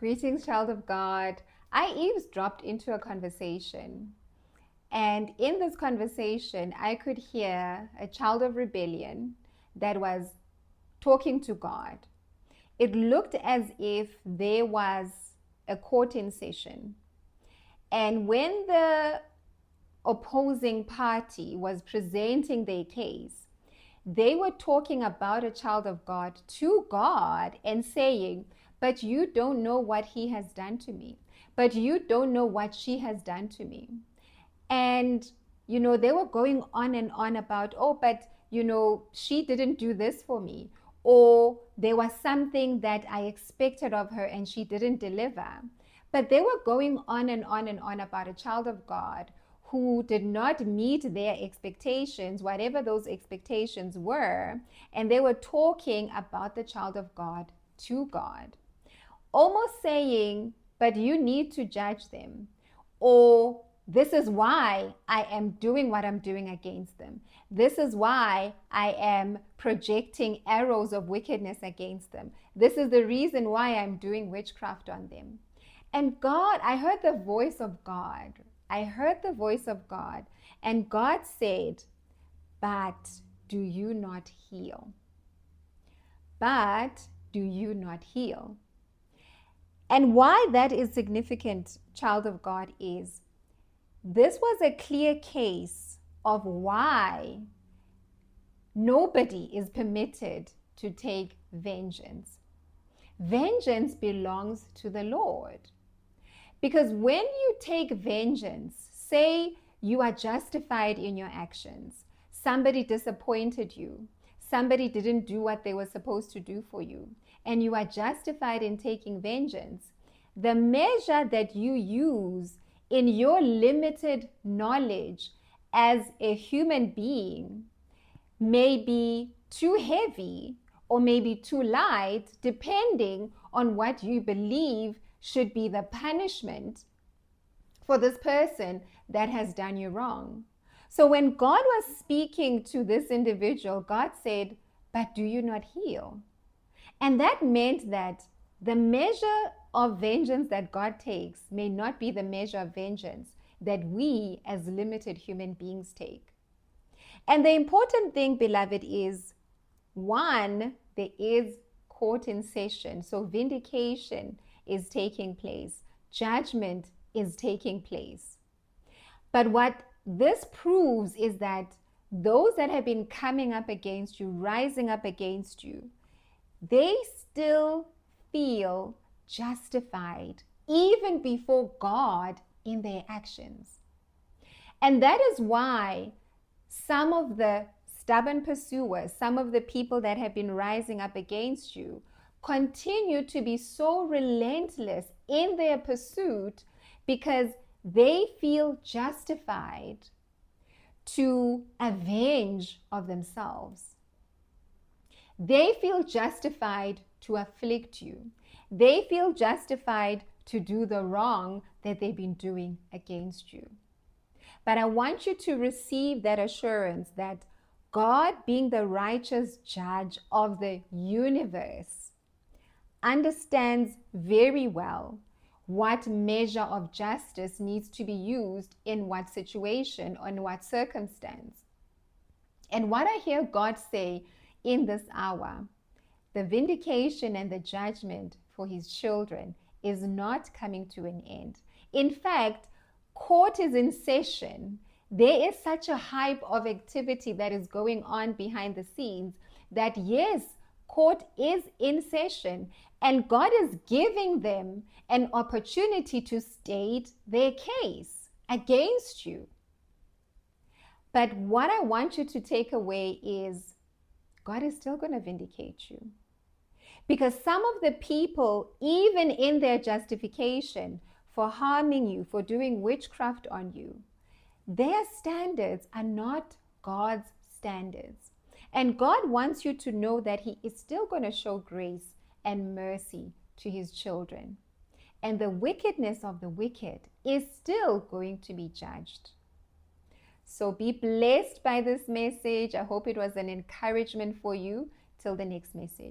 Greetings, child of God. I eavesdropped into a conversation, and in this conversation, I could hear a child of rebellion that was talking to God. It looked as if there was a court in session, and when the opposing party was presenting their case, they were talking about a child of God to God and saying, but you don't know what he has done to me. But you don't know what she has done to me. And, they were going on and on about, oh, but, she didn't do this for me. Or there was something that I expected of her and she didn't deliver. But they were going on and on and on about a child of God who did not meet their expectations, whatever those expectations were, and they were talking about the child of God to God, almost saying, but you need to judge them, or this is why I am doing what I'm doing against them. This is why I am projecting arrows of wickedness against them. This is the reason why I'm doing witchcraft on them. And God, I heard the voice of God. I heard the voice of God, and God said, but do you not heal? But do you not heal? And why that is significant, child of God, is this was a clear case of why nobody is permitted to take vengeance. Vengeance belongs to the Lord. Because when you take vengeance, say you are justified in your actions, somebody disappointed you, somebody didn't do what they were supposed to do for you, and you are justified in taking vengeance, the measure that you use in your limited knowledge as a human being may be too heavy or maybe too light, depending on what you believe should be the punishment for this person that has done you wrong. So when God was speaking to this individual, God said, but do you not heal? And that meant that the measure of vengeance that God takes may not be the measure of vengeance that we as limited human beings take. And the important thing, beloved, is one, there is court in session. So vindication is taking place. Judgment is taking place. But what this proves is that those that have been coming up against you, rising up against you, they still feel justified even before God in their actions. And that is why some of the stubborn pursuers, some of the people that have been rising up against you, continue to be so relentless in their pursuit because they feel justified to avenge of themselves. They feel justified to afflict you. They feel justified to do the wrong that they've been doing against you. But I want you to receive that assurance that God, being the righteous judge of the universe, understands very well what measure of justice needs to be used in what situation or in what circumstance. And what I hear God say in this hour, the vindication and the judgment for his children is not coming to an end. In fact, court is in session. There is such a hype of activity that is going on behind the scenes that yes, court is in session and God is giving them an opportunity to state their case against you. But what I want you to take away is God is still going to vindicate you. Because some of the people, even in their justification for harming you, for doing witchcraft on you, their standards are not God's standards. And God wants you to know that he is still going to show grace and mercy to his children. And the wickedness of the wicked is still going to be judged. So be blessed by this message. I hope it was an encouragement for you. Till the next message.